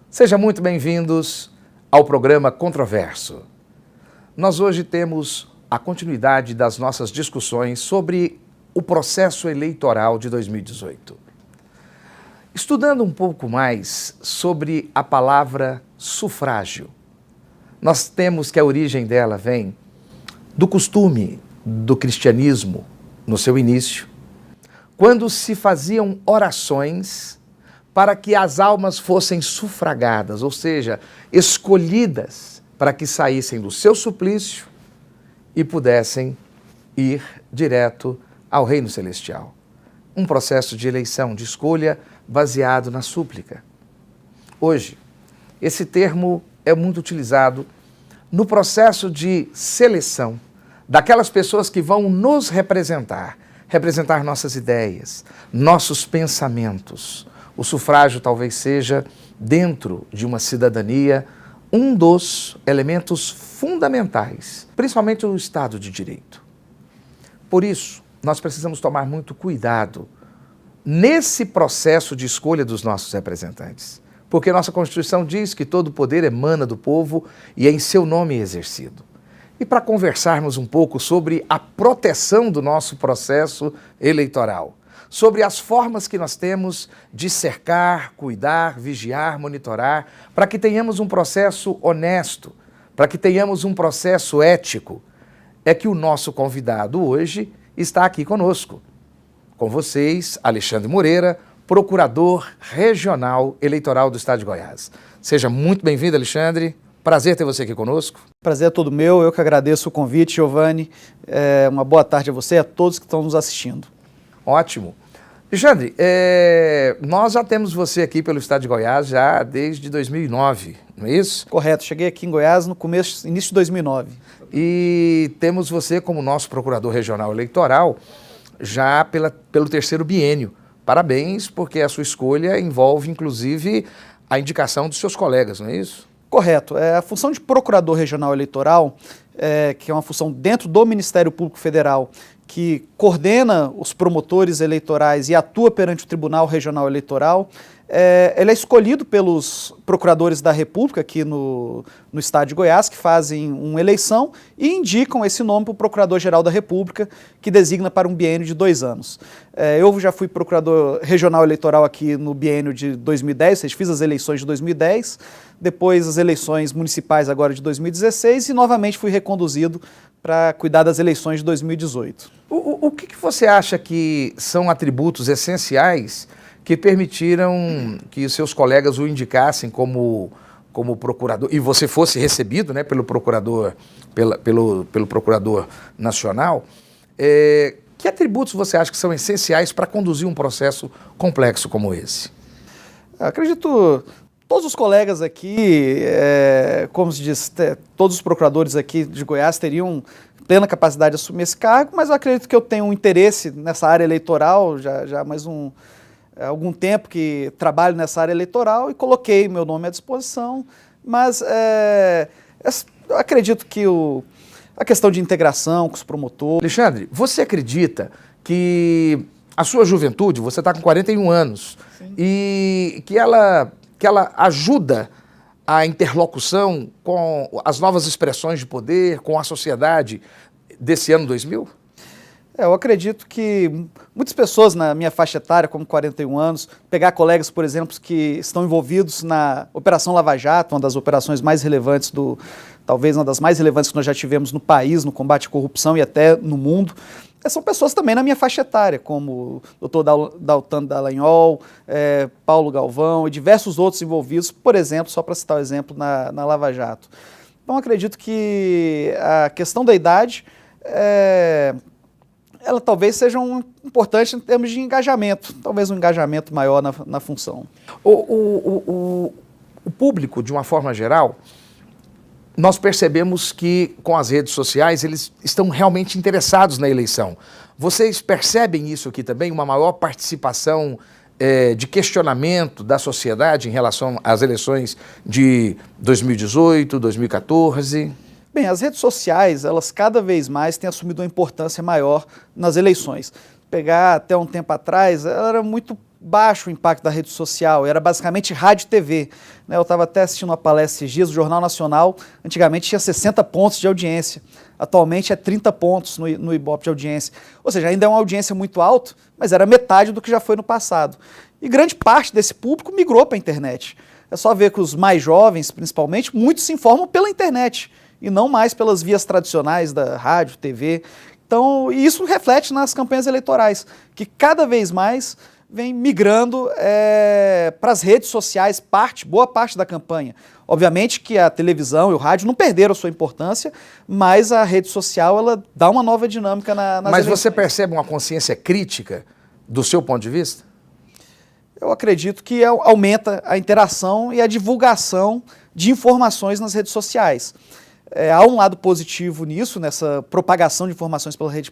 Sejam muito bem-vindos ao programa Controverso. Nós hoje temos a continuidade das nossas discussões sobre o processo eleitoral de 2018. Estudando um pouco mais sobre a palavra sufrágio, nós temos que a origem dela vem do costume do cristianismo no seu início, quando se faziam orações para que as almas fossem sufragadas, ou seja, escolhidas para que saíssem do seu suplício e pudessem ir direto ao reino celestial. Um processo de eleição, de escolha baseado na súplica. Hoje, esse termo é muito utilizado no processo de seleção daquelas pessoas que vão nos representar nossas ideias, nossos pensamentos. O sufrágio talvez seja, dentro de uma cidadania, um dos elementos fundamentais, principalmente o Estado de Direito. Por isso, nós precisamos tomar muito cuidado nesse processo de escolha dos nossos representantes, porque nossa Constituição diz que todo poder emana do povo e é em seu nome exercido. E para conversarmos um pouco sobre a proteção do nosso processo eleitoral, sobre as formas que nós temos de cercar, cuidar, vigiar, monitorar, para que tenhamos um processo honesto, para que tenhamos um processo ético, é que o nosso convidado hoje está aqui conosco. Com vocês, Alexandre Moreira, Procurador Regional Eleitoral do Estado de Goiás. Seja muito bem-vindo, Alexandre. Prazer ter você aqui conosco. Prazer é todo meu, eu que agradeço o convite, Giovanni. Uma boa tarde a você e a todos que estão nos assistindo. Ótimo. Alexandre, nós já temos você aqui pelo Estado de Goiás já desde 2009, não é isso? Correto, cheguei aqui em Goiás no início de 2009. E temos você como nosso Procurador Regional Eleitoral já pelo terceiro biênio. Parabéns, porque a sua escolha envolve, inclusive, a indicação dos seus colegas, não é isso? Correto. A função de Procurador Regional Eleitoral, que é uma função dentro do Ministério Público Federal, que coordena os promotores eleitorais e atua perante o Tribunal Regional Eleitoral, ele é escolhido pelos procuradores da República aqui no Estado de Goiás, que fazem uma eleição e indicam esse nome para o Procurador-Geral da República, que designa para um biênio de 2 anos. Eu já fui Procurador Regional Eleitoral aqui no biênio de 2010, ou seja, fiz as eleições de 2010, depois as eleições municipais agora de 2016 e novamente fui reconduzido para cuidar das eleições de 2018. O que você acha que são atributos essenciais que permitiram que os seus colegas o indicassem como procurador, e você fosse recebido, né, pelo procurador nacional? Que atributos você acha que são essenciais para conduzir um processo complexo como esse? Eu acredito... Todos os colegas aqui, como se diz, todos os procuradores aqui de Goiás teriam plena capacidade de assumir esse cargo, mas eu acredito que eu tenho um interesse nessa área eleitoral, já há mais algum tempo que trabalho nessa área eleitoral e coloquei meu nome à disposição, mas eu acredito que a questão de integração com os promotores... Alexandre, você acredita que a sua juventude, você está com 41 anos, sim, e que ela ajuda a interlocução com as novas expressões de poder, com a sociedade desse ano 2000? Eu acredito que muitas pessoas na minha faixa etária, como 41 anos, pegar colegas, por exemplo, que estão envolvidos na Operação Lava Jato, uma das operações mais relevantes talvez uma das mais relevantes que nós já tivemos no país, no combate à corrupção e até no mundo, são pessoas também na minha faixa etária, como o Dr. Daltan Dallagnol, Paulo Galvão e diversos outros envolvidos, por exemplo, só para citar o exemplo, na Lava Jato. Então, acredito que a questão da idade, ela talvez seja importante em termos de engajamento, talvez um engajamento maior na função. O público, de uma forma geral, nós percebemos que com as redes sociais eles estão realmente interessados na eleição. Vocês percebem isso aqui também, uma maior participação de questionamento da sociedade em relação às eleições de 2018, 2014? Bem, as redes sociais, elas cada vez mais têm assumido uma importância maior nas eleições. Pegar até um tempo atrás, era muito baixo o impacto da rede social, era basicamente rádio e TV. Né? Eu estava até assistindo uma palestra esses dias, o Jornal Nacional, antigamente tinha 60 pontos de audiência, atualmente é 30 pontos no Ibope de audiência. Ou seja, ainda é uma audiência muito alta, mas era metade do que já foi no passado. E grande parte desse público migrou para a internet. É só ver que os mais jovens, principalmente, muitos se informam pela internet, e não mais pelas vias tradicionais da rádio, TV. Então, e isso reflete nas campanhas eleitorais, que cada vez mais vem migrando para as redes sociais, boa parte da campanha. Obviamente que a televisão e o rádio não perderam a sua importância, mas a rede social ela dá uma nova dinâmica nas Mas eleições. você percebe uma consciência crítica do seu ponto de vista? Eu acredito que aumenta a interação e a divulgação de informações nas redes sociais. Há um lado positivo nisso, nessa propagação de informações pelas redes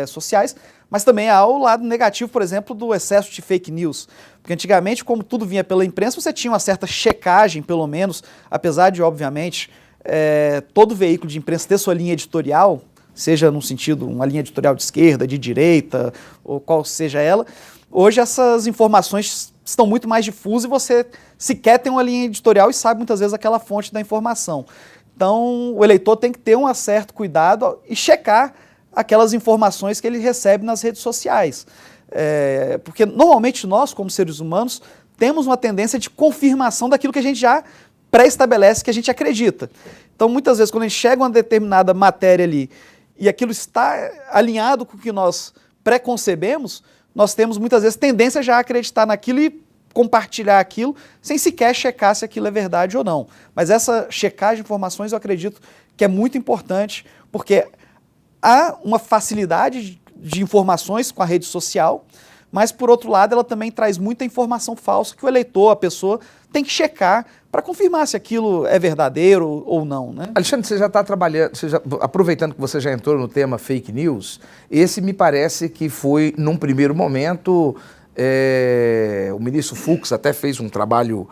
sociais, mas também há o lado negativo, por exemplo, do excesso de fake news. Porque antigamente, como tudo vinha pela imprensa, você tinha uma certa checagem, pelo menos, apesar de, obviamente, todo veículo de imprensa ter sua linha editorial, seja num sentido, uma linha editorial de esquerda, de direita, ou qual seja ela. Hoje essas informações estão muito mais difusas e você sequer tem uma linha editorial e sabe muitas vezes aquela fonte da informação. Então, o eleitor tem que ter um certo cuidado e checar aquelas informações que ele recebe nas redes sociais. Porque, normalmente, nós, como seres humanos, temos uma tendência de confirmação daquilo que a gente já pré-estabelece, que a gente acredita. Então, muitas vezes, quando a gente chega a uma determinada matéria ali e aquilo está alinhado com o que nós preconcebemos, nós temos, muitas vezes, tendência já a acreditar naquilo e compartilhar aquilo sem sequer checar se aquilo é verdade ou não. Mas essa checagem de informações eu acredito que é muito importante, porque há uma facilidade de informações com a rede social, mas por outro lado ela também traz muita informação falsa que o eleitor, a pessoa, tem que checar para confirmar se aquilo é verdadeiro ou não. Né? Alexandre, você já está trabalhando, aproveitando que você já entrou no tema fake news, esse me parece que foi, num primeiro momento, o ministro Fux até fez um trabalho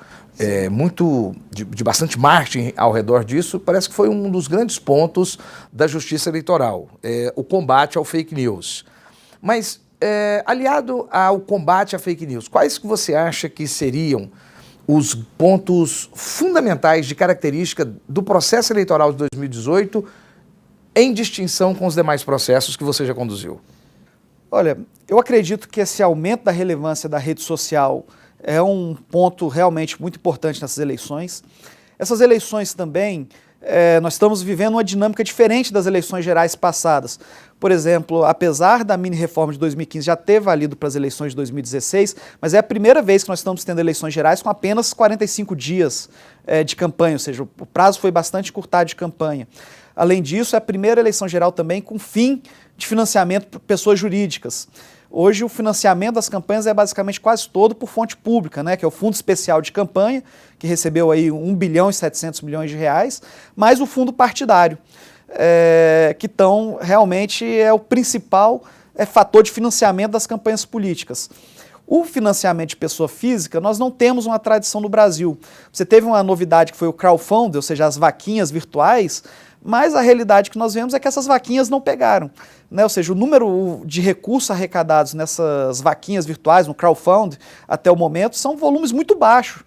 de bastante marketing ao redor disso. Parece que foi um dos grandes pontos da justiça eleitoral, o combate ao fake news. Mas, aliado ao combate à fake news, quais que você acha que seriam os pontos fundamentais de característica do processo eleitoral de 2018 em distinção com os demais processos que você já conduziu? Olha, eu acredito que esse aumento da relevância da rede social é um ponto realmente muito importante nessas eleições. Essas eleições também, nós estamos vivendo uma dinâmica diferente das eleições gerais passadas. Por exemplo, apesar da mini-reforma de 2015 já ter valido para as eleições de 2016, mas é a primeira vez que nós estamos tendo eleições gerais com apenas 45 dias de campanha, ou seja, o prazo foi bastante encurtado de campanha. Além disso, é a primeira eleição geral também com fim de financiamento por pessoas jurídicas. Hoje o financiamento das campanhas é basicamente quase todo por fonte pública, né, que é o Fundo Especial de Campanha, que recebeu aí 1 bilhão e 700 milhões de reais, mais o fundo partidário, que realmente é o principal fator de financiamento das campanhas políticas. O financiamento de pessoa física, nós não temos uma tradição no Brasil. Você teve uma novidade que foi o crowdfunding, ou seja, as vaquinhas virtuais, mas a realidade que nós vemos é que essas vaquinhas não pegaram. Né? Ou seja, o número de recursos arrecadados nessas vaquinhas virtuais, no crowdfunding, até o momento, são volumes muito baixos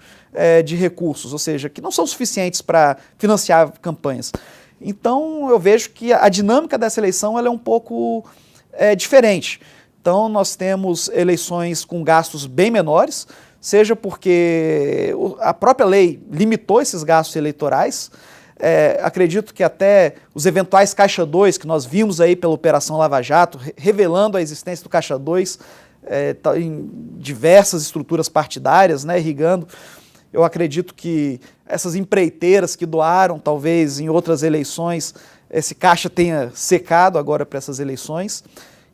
de recursos, ou seja, que não são suficientes para financiar campanhas. Então, eu vejo que a dinâmica dessa eleição ela é um pouco diferente. Então, nós temos eleições com gastos bem menores, seja porque a própria lei limitou esses gastos eleitorais. Acredito que até os eventuais Caixa 2, que nós vimos aí pela Operação Lava Jato, revelando a existência do Caixa 2 em diversas estruturas partidárias, né, irrigando. Eu acredito que essas empreiteiras que doaram, talvez em outras eleições, esse caixa tenha secado agora para essas eleições.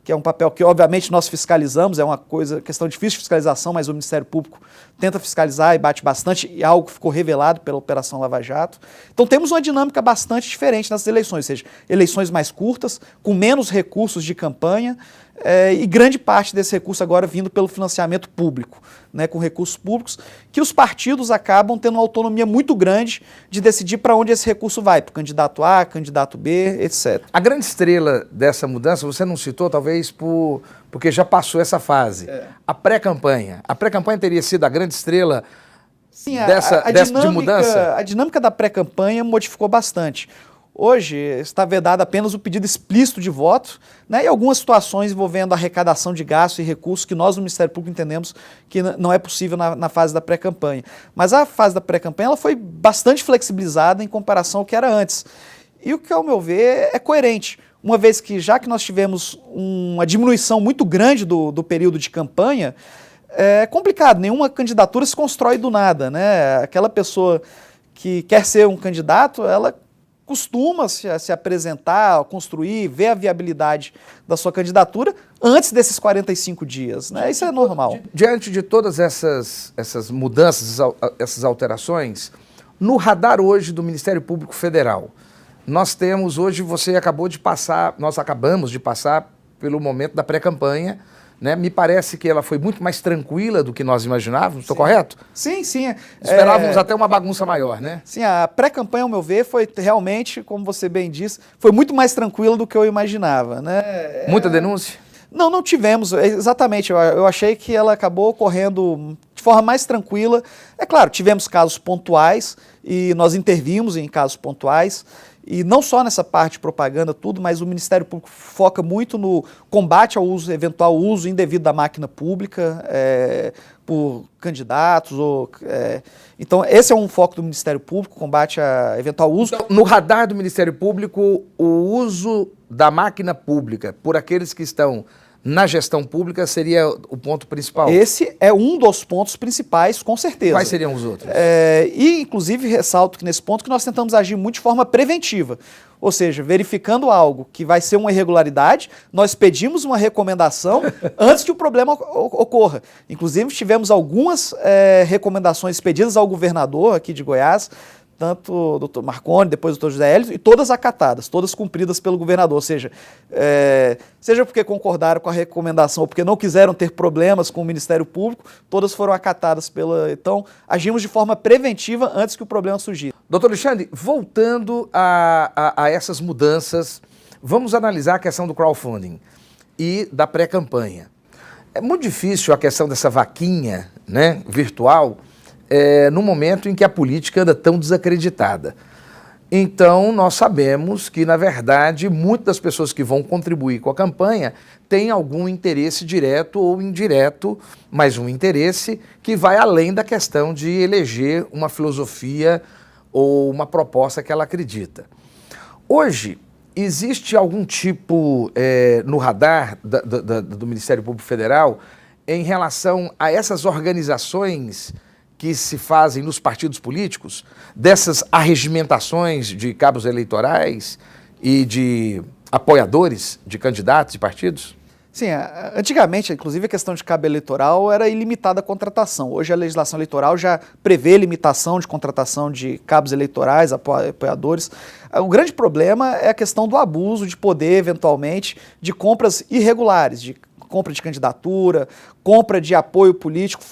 que é um papel que obviamente nós fiscalizamos, é uma questão difícil de fiscalização, mas o Ministério Público tenta fiscalizar e bate bastante, e algo ficou revelado pela Operação Lava Jato. Então temos uma dinâmica bastante diferente nas eleições, ou seja, eleições mais curtas, com menos recursos de campanha, e grande parte desse recurso agora vindo pelo financiamento público, né, com recursos públicos, que os partidos acabam tendo uma autonomia muito grande de decidir para onde esse recurso vai, para o candidato A, candidato B, etc. A grande estrela dessa mudança, você não citou, talvez porque já passou essa fase, a pré-campanha. A pré-campanha teria sido a grande estrela. Sim, de mudança? A dinâmica da pré-campanha modificou bastante. Hoje está vedado apenas o pedido explícito de voto, né, e algumas situações envolvendo arrecadação de gastos e recursos que nós no Ministério Público entendemos que não é possível na fase da pré-campanha. Mas a fase da pré-campanha ela foi bastante flexibilizada em comparação ao que era antes. E o que, ao meu ver, é coerente, uma vez que já que nós tivemos uma diminuição muito grande do período de campanha, é complicado, nenhuma candidatura se constrói do nada, né? Aquela pessoa que quer ser um candidato, ela costuma se apresentar, construir, ver a viabilidade da sua candidatura antes desses 45 dias, né? Isso é normal. Diante de todas essas mudanças, essas alterações, no radar hoje do Ministério Público Federal, nós temos hoje, nós acabamos de passar pelo momento da pré-campanha, né? Me parece que ela foi muito mais tranquila do que nós imaginávamos, estou correto? Sim, sim. Esperávamos até uma bagunça maior, né? Sim, a pré-campanha, ao meu ver, foi realmente, como você bem disse, foi muito mais tranquila do que eu imaginava, né? Muita denúncia? Não tivemos, exatamente, eu achei que ela acabou ocorrendo de forma mais tranquila. É claro, tivemos casos pontuais e nós intervimos em casos pontuais, e não só nessa parte de propaganda, tudo, mas o Ministério Público foca muito no combate ao eventual uso indevido da máquina pública por candidatos. Então, esse é um foco do Ministério Público, combate a eventual uso. Então, no radar do Ministério Público, o uso da máquina pública por aqueles que estão na gestão pública seria o ponto principal? Esse é um dos pontos principais, com certeza. Quais seriam os outros? E, inclusive, ressalto que nesse ponto que nós tentamos agir muito de forma preventiva. Ou seja, verificando algo que vai ser uma irregularidade, nós pedimos uma recomendação antes que o problema ocorra. Inclusive, tivemos algumas recomendações pedidas ao governador aqui de Goiás, tanto o doutor Marconi, depois o doutor José Hélio, e todas acatadas, todas cumpridas pelo governador, ou seja, seja porque concordaram com a recomendação ou porque não quiseram ter problemas com o Ministério Público, todas foram acatadas Então, agimos de forma preventiva antes que o problema surgisse. Doutor Alexandre, voltando a essas mudanças, vamos analisar a questão do crowdfunding e da pré-campanha. É muito difícil a questão dessa vaquinha, né, virtual, no momento em que a política anda tão desacreditada. Então, nós sabemos que, na verdade, muitas das pessoas que vão contribuir com a campanha têm algum interesse direto ou indireto, mas um interesse que vai além da questão de eleger uma filosofia ou uma proposta que ela acredita. Hoje, existe algum tipo no radar do Ministério Público Federal em relação a essas organizações que se fazem nos partidos políticos, dessas arregimentações de cabos eleitorais e de apoiadores de candidatos e partidos? Sim, antigamente, inclusive, a questão de cabo eleitoral era ilimitada a contratação. Hoje a legislação eleitoral já prevê limitação de contratação de cabos eleitorais, apoiadores. O grande problema é a questão do abuso de poder, eventualmente, de compras irregulares, de compra de candidatura, compra de apoio político,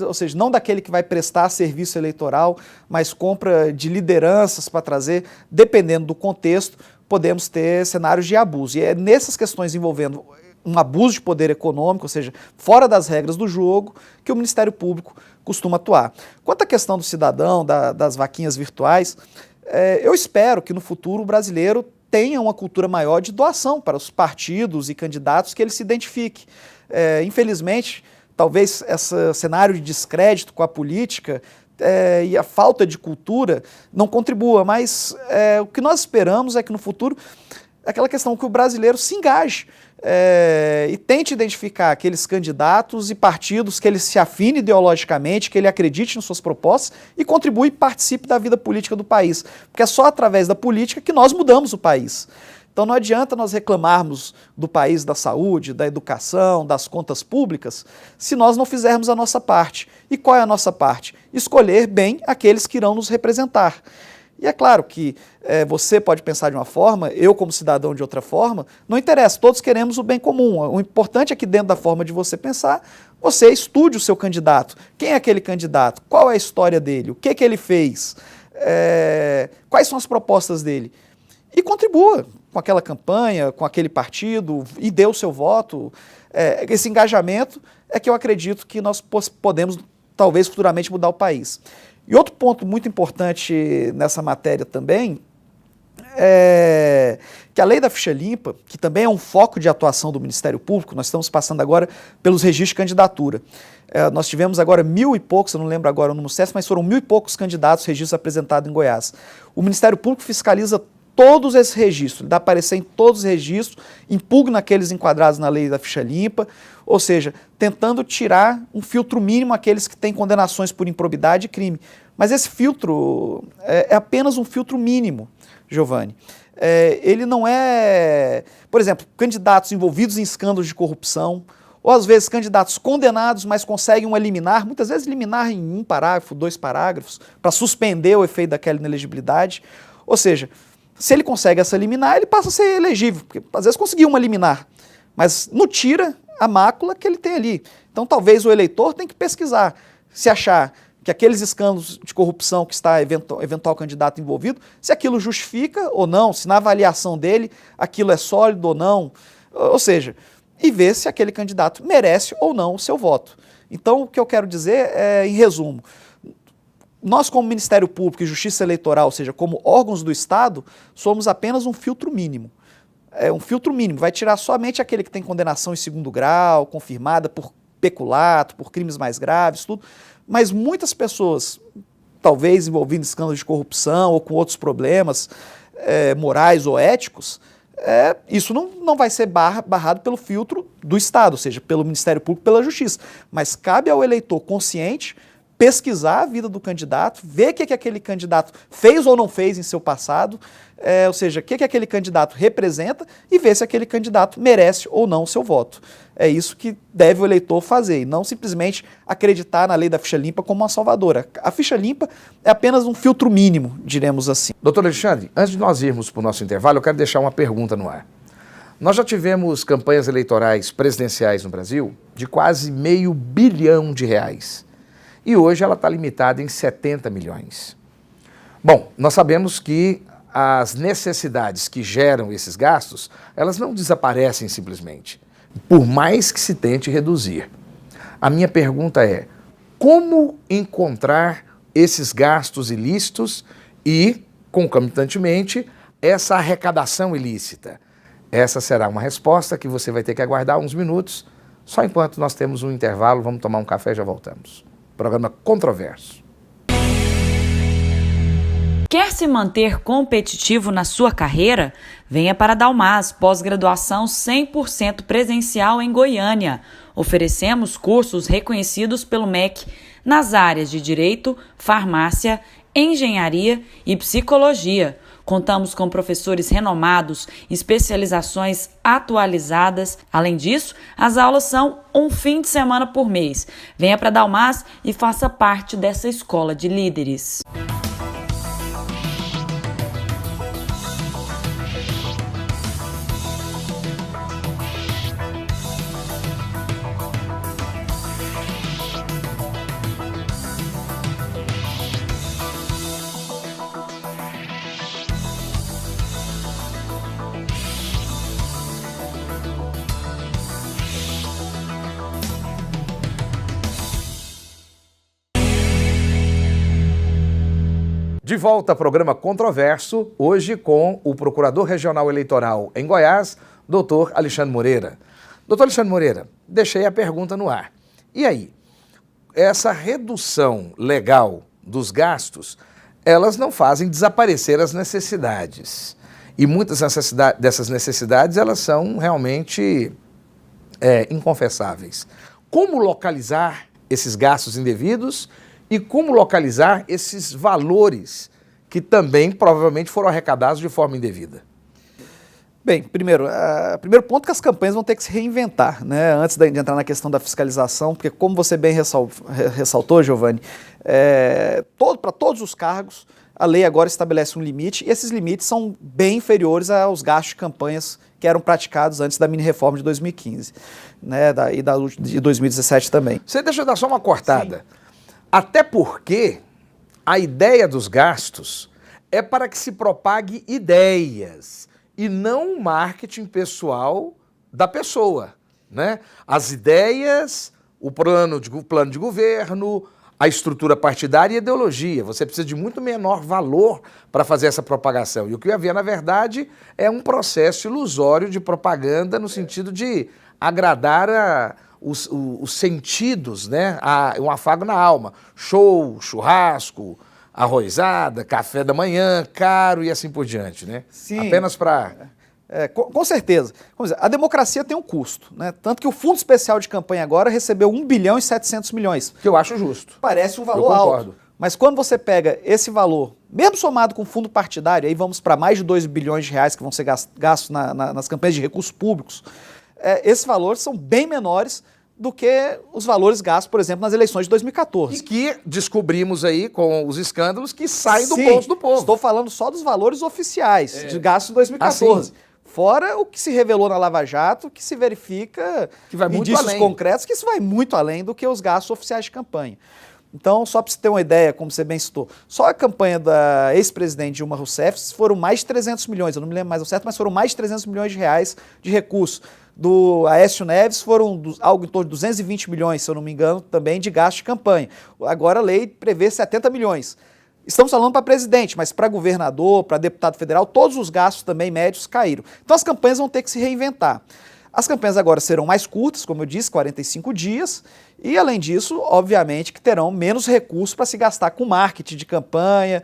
ou seja, não daquele que vai prestar serviço eleitoral, mas compra de lideranças para trazer, dependendo do contexto, podemos ter cenários de abuso. E é nessas questões envolvendo um abuso de poder econômico, ou seja, fora das regras do jogo, que o Ministério Público costuma atuar. Quanto à questão do cidadão, das vaquinhas virtuais, eu espero que no futuro o brasileiro tenha uma cultura maior de doação para os partidos e candidatos que ele se identifique. Infelizmente, talvez esse cenário de descrédito com a política e a falta de cultura não contribua, mas o que nós esperamos é que no futuro, aquela questão que o brasileiro se engaje e tente identificar aqueles candidatos e partidos que ele se afine ideologicamente, que ele acredite nas suas propostas e contribui e participe da vida política do país. Porque é só através da política que nós mudamos o país. Então não adianta nós reclamarmos do país da saúde, da educação, das contas públicas, se nós não fizermos a nossa parte. E qual é a nossa parte? Escolher bem aqueles que irão nos representar. E é claro que você pode pensar de uma forma, eu como cidadão de outra forma, não interessa, todos queremos o bem comum. O importante é que dentro da forma de você pensar, você estude o seu candidato. Quem é aquele candidato? Qual é a história dele? O que ele fez? Quais são as propostas dele? E contribua com aquela campanha, com aquele partido, e dê o seu voto. Esse engajamento é que eu acredito que nós podemos, talvez, futuramente mudar o país. E outro ponto muito importante nessa matéria também é que a lei da ficha limpa, que também é um foco de atuação do Ministério Público, nós estamos passando agora pelos registros de candidatura. Nós tivemos agora 1.000 e poucos, eu não lembro agora o número certo, mas foram 1.000 e poucos candidatos registros apresentados em Goiás. O Ministério Público fiscaliza todos esses registros, ele dá parecer em todos os registros, impugna aqueles enquadrados na lei da ficha limpa, ou seja, tentando tirar um filtro mínimo aqueles que têm condenações por improbidade e crime. Mas esse filtro é apenas um filtro mínimo, Giovanni. Ele não é, por exemplo, candidatos envolvidos em escândalos de corrupção, ou às vezes candidatos condenados, mas conseguem uma liminar, muitas vezes liminar em 1 parágrafo, 2 parágrafos, para suspender o efeito daquela inelegibilidade. Ou seja, se ele consegue essa liminar, ele passa a ser elegível, porque às vezes conseguiu uma liminar, mas não tira a mácula que ele tem ali. Então talvez o eleitor tenha que pesquisar, se achar que aqueles escândalos de corrupção que está eventual candidato envolvido, se aquilo justifica ou não, se na avaliação dele aquilo é sólido ou não, ou seja, e ver se aquele candidato merece ou não o seu voto. Então o que eu quero dizer é, em resumo, nós como Ministério Público e Justiça Eleitoral, ou seja, como órgãos do Estado, somos apenas um filtro mínimo. Um filtro mínimo, vai tirar somente aquele que tem condenação em 2º grau, confirmada por peculato, por crimes mais graves, tudo. Mas muitas pessoas, talvez envolvidas em escândalos de corrupção ou com outros problemas morais ou éticos, isso não vai ser barrado pelo filtro do Estado, ou seja, pelo Ministério Público, pela Justiça. Mas cabe ao eleitor consciente pesquisar a vida do candidato, ver o que aquele candidato fez ou não fez em seu passado, ou seja, o que aquele candidato representa e ver se aquele candidato merece ou não o seu voto. É isso que deve o eleitor fazer, e não simplesmente acreditar na lei da ficha limpa como uma salvadora. A ficha limpa é apenas um filtro mínimo, diremos assim. Doutor Alexandre, antes de nós irmos para o nosso intervalo, eu quero deixar uma pergunta no ar. Nós já tivemos campanhas eleitorais presidenciais no Brasil de quase R$500 bilhão. E hoje ela está limitada em 70 milhões. Bom, nós sabemos que as necessidades que geram esses gastos, elas não desaparecem simplesmente, por mais que se tente reduzir. A minha pergunta é, como encontrar esses gastos ilícitos e, concomitantemente, essa arrecadação ilícita? Essa será uma resposta que você vai ter que aguardar uns minutos, só enquanto nós temos um intervalo, vamos tomar um café e já voltamos. Programa controverso. Quer se manter competitivo na sua carreira? Venha para a Dalmas, pós-graduação 100% presencial em Goiânia. Oferecemos cursos reconhecidos pelo MEC nas áreas de Direito, Farmácia, Engenharia e Psicologia. Contamos com professores renomados, especializações atualizadas. Além disso, as aulas são um fim de semana por mês. Venha para a Dalmas e faça parte dessa escola de líderes. De volta ao programa Controverso, hoje com o Procurador Regional Eleitoral em Goiás, doutor Alexandre Moreira. Doutor Alexandre Moreira, deixei a pergunta no ar. E aí, essa redução legal dos gastos, elas não fazem desaparecer as necessidades. E muitas dessas necessidades, elas são realmente inconfessáveis. Como localizar esses gastos indevidos e como localizar esses valores que também provavelmente foram arrecadados de forma indevida? Bem, primeiro ponto é que as campanhas vão ter que se reinventar, né? Antes de entrar na questão da fiscalização, porque como você bem ressaltou, Giovanni, para todos os cargos, a lei agora estabelece um limite, e esses limites são bem inferiores aos gastos de campanhas que eram praticados antes da mini-reforma de 2015, né? E de 2017 também. Você deixa eu dar só uma cortada. Sim. Até porque a ideia dos gastos é para que se propague ideias e não o marketing pessoal da pessoa, né? As ideias, o plano de governo, a estrutura partidária e a ideologia. Você precisa de muito menor valor para fazer essa propagação. E o que havia, na verdade, é um processo ilusório de propaganda no sentido de agradar os sentidos, né? Um afago na alma. Show, churrasco, arrozada, café da manhã, caro e assim por diante, né? Sim. Apenas para... Com certeza. Vamos dizer, a democracia tem um custo, né? Tanto que o Fundo Especial de Campanha agora recebeu 1 bilhão e 700 milhões. Que eu acho justo. Parece um valor alto. Mas quando você pega esse valor, mesmo somado com o fundo partidário, aí vamos para mais de 2 bilhões de reais que vão ser gastos nas campanhas de recursos públicos, esses valores são bem menores do que os valores gastos, por exemplo, nas eleições de 2014. E que descobrimos aí com os escândalos que saem do Sim, bolso do povo. Estou falando só dos valores oficiais de gastos em 2014. Fora o que se revelou na Lava Jato, que se verifica que vai muito indícios além. concretos, que isso vai muito além do que os gastos oficiais de campanha. Então, só para você ter uma ideia, como você bem citou, só a campanha da ex-presidente Dilma Rousseff foram mais de 300 milhões, eu não me lembro mais ao certo, mas foram mais de 300 milhões de reais de recursos. Do Aécio Neves foram algo em torno de 220 milhões, se eu não me engano, também de gasto de campanha. Agora a lei prevê 70 milhões. Estamos falando para presidente, mas para governador, para deputado federal, todos os gastos também médios caíram. Então as campanhas vão ter que se reinventar. As campanhas agora serão mais curtas, como eu disse, 45 dias, e além disso, obviamente, que terão menos recursos para se gastar com marketing de campanha,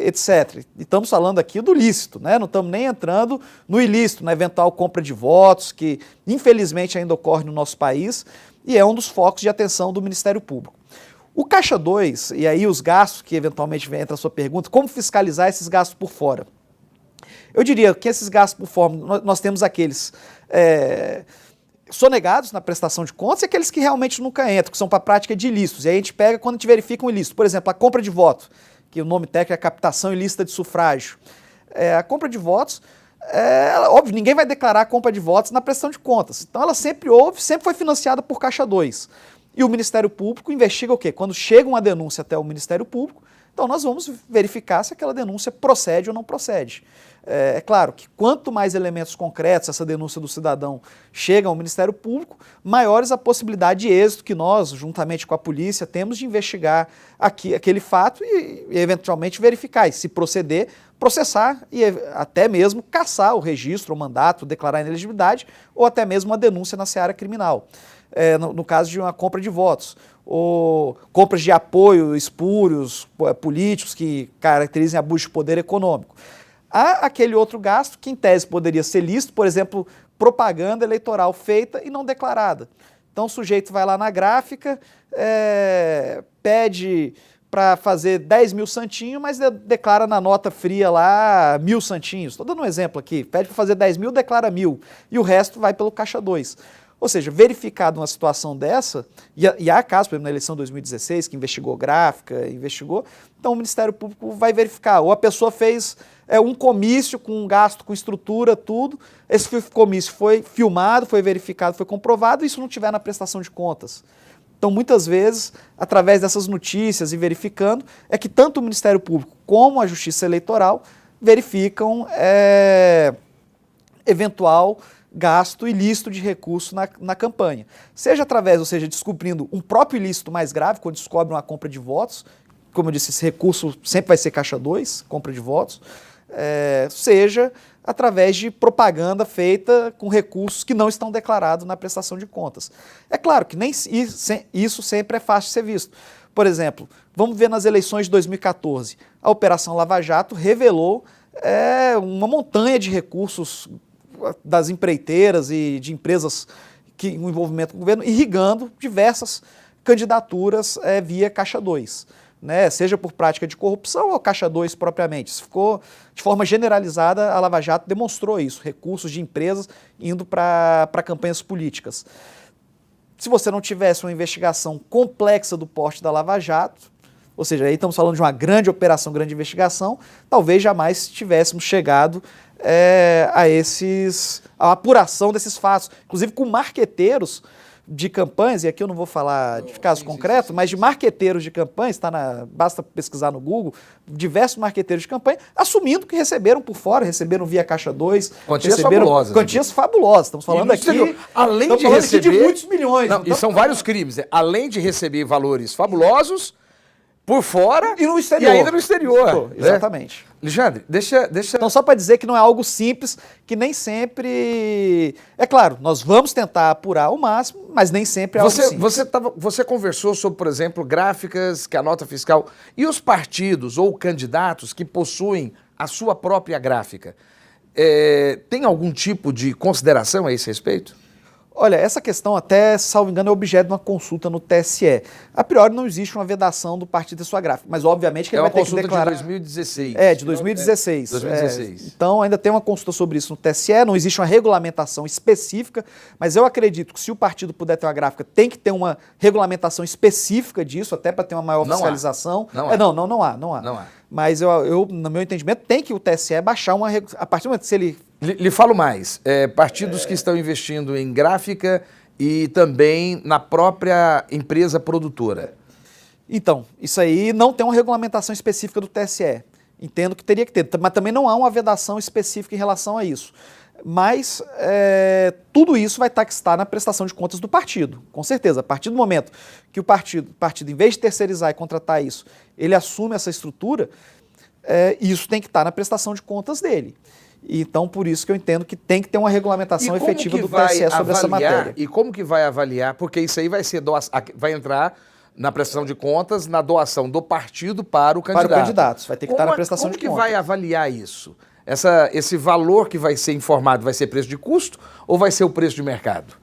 etc. E estamos falando aqui do lícito, né? Não estamos nem entrando no ilícito, na eventual compra de votos, que infelizmente ainda ocorre no nosso país, e é um dos focos de atenção do Ministério Público. O Caixa 2, e aí os gastos, que eventualmente entra a sua pergunta, como fiscalizar esses gastos por fora? Eu diria que esses gastos por fora, nós temos aqueles sonegados na prestação de contas e aqueles que realmente nunca entram, que são para a prática de ilícitos. E aí a gente pega quando a gente verifica um ilícito. Por exemplo, a compra de voto, que o nome técnico é captação ilícita de sufrágio. A compra de votos, óbvio, ninguém vai declarar a compra de votos na prestação de contas. Então ela sempre foi financiada por Caixa 2. E o Ministério Público investiga o quê? Quando chega uma denúncia até o Ministério Público, então nós vamos verificar se aquela denúncia procede ou não procede. É claro que quanto mais elementos concretos essa denúncia do cidadão chega ao Ministério Público, maiores a possibilidade de êxito que nós, juntamente com a polícia, temos de investigar aquele fato e eventualmente verificar. E se proceder, processar e até mesmo cassar o registro, o mandato, declarar inelegibilidade ou até mesmo uma denúncia na seara criminal. No caso de uma compra de votos, ou compras de apoio espúrios políticos que caracterizem abuso de poder econômico. Há aquele outro gasto que, em tese, poderia ser lícito, por exemplo, propaganda eleitoral feita e não declarada. Então, o sujeito vai lá na gráfica, pede para fazer 10 mil santinhos, mas declara na nota fria lá 1.000 santinhos. Estou dando um exemplo aqui. Pede para fazer 10 mil, declara 1.000. E o resto vai pelo Caixa 2. Ou seja, verificado uma situação dessa, e há casos, por exemplo, na eleição de 2016, que investigou gráfica, então o Ministério Público vai verificar. Ou a pessoa fez um comício com um gasto, com estrutura, tudo, esse comício foi filmado, foi verificado, foi comprovado, e isso não tiver na prestação de contas. Então, muitas vezes, através dessas notícias e verificando, é que tanto o Ministério Público como a Justiça Eleitoral verificam eventual gasto ilícito de recurso na campanha. Seja através, ou seja, descobrindo um próprio ilícito mais grave, quando descobre uma compra de votos, como eu disse, esse recurso sempre vai ser Caixa 2, compra de votos, seja através de propaganda feita com recursos que não estão declarados na prestação de contas. É claro que nem isso sempre é fácil de ser visto. Por exemplo, vamos ver nas eleições de 2014, a Operação Lava Jato revelou uma montanha de recursos das empreiteiras e de empresas que o envolvimento com o governo, irrigando diversas candidaturas via Caixa 2. né, seja por prática de corrupção ou Caixa 2 propriamente. Isso ficou de forma generalizada, a Lava Jato demonstrou isso, recursos de empresas indo para campanhas políticas. Se você não tivesse uma investigação complexa do porte da Lava Jato, ou seja, aí estamos falando de uma grande operação, grande investigação, talvez jamais tivéssemos chegado a apuração desses fatos, inclusive com marqueteiros de campanhas, e aqui eu não vou falar de casos concretos, mas de marqueteiros de campanhas, basta pesquisar no Google, diversos marqueteiros de campanha, assumindo que receberam por fora, receberam via Caixa 2, quantias fabulosas. Quantias fabulosas, estamos falando aqui, além de receber, de muitos milhões. Não, e são vários crimes, além de receber valores fabulosos, por fora e no exterior. E ainda no exterior. Exatamente. Alexandre, deixa... Então, só para dizer que não é algo simples, que nem sempre... É claro, nós vamos tentar apurar o máximo, mas nem sempre é algo simples. Você conversou sobre, por exemplo, gráficas, que a nota fiscal, e os partidos ou candidatos que possuem a sua própria gráfica. Tem algum tipo de consideração a esse respeito? Olha, essa questão até, salvo engano, é objeto de uma consulta no TSE. A priori não existe uma vedação do partido de sua gráfica, mas obviamente que ele vai ter que declarar... É uma consulta de 2016. De 2016. 2016. Então ainda tem uma consulta sobre isso no TSE, não existe uma regulamentação específica, mas eu acredito que se o partido puder ter uma gráfica, tem que ter uma regulamentação específica disso, até para ter uma maior fiscalização. Não há. Mas eu, no meu entendimento, tem que o TSE baixar a partir do momento que se ele... Lhe falo mais, partidos que estão investindo em gráfica e também na própria empresa produtora. Então, isso aí não tem uma regulamentação específica do TSE. Entendo que teria que ter, mas também não há uma vedação específica em relação a isso. Mas tudo isso vai estar na prestação de contas do partido, com certeza. A partir do momento que o partido, em vez de terceirizar e contratar isso, ele assume essa estrutura, isso tem que estar na prestação de contas dele. Então, por isso que eu entendo que tem que ter uma regulamentação efetiva do TSE sobre essa matéria. E como que vai avaliar? Porque isso aí vai entrar na prestação de contas, na doação do partido para o candidato. Para o candidato, vai ter que estar na prestação de contas. Como que vai avaliar isso? Esse valor que vai ser informado vai ser preço de custo ou vai ser o preço de mercado?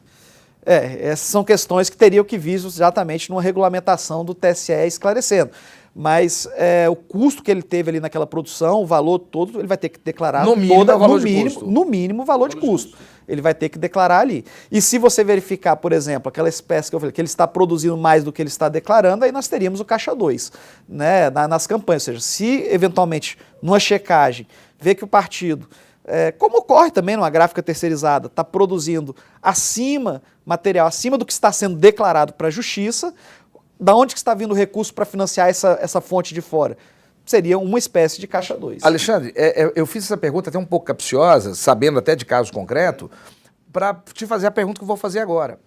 Essas são questões que teriam que vir exatamente numa regulamentação do TSE esclarecendo. Mas o custo que ele teve ali naquela produção, o valor todo, ele vai ter que declarar no mínimo o valor de custo. Ele vai ter que declarar ali. E se você verificar, por exemplo, aquela espécie que eu falei, que ele está produzindo mais do que ele está declarando, aí nós teríamos o Caixa 2, né, nas campanhas. Ou seja, se eventualmente, numa checagem, ver que o partido, como ocorre também numa gráfica terceirizada, está produzindo material acima do que está sendo declarado para a Justiça, da onde que está vindo o recurso para financiar essa fonte de fora? Seria uma espécie de Caixa 2. Alexandre, eu fiz essa pergunta até um pouco capciosa, sabendo até de caso concreto, para te fazer a pergunta que eu vou fazer agora.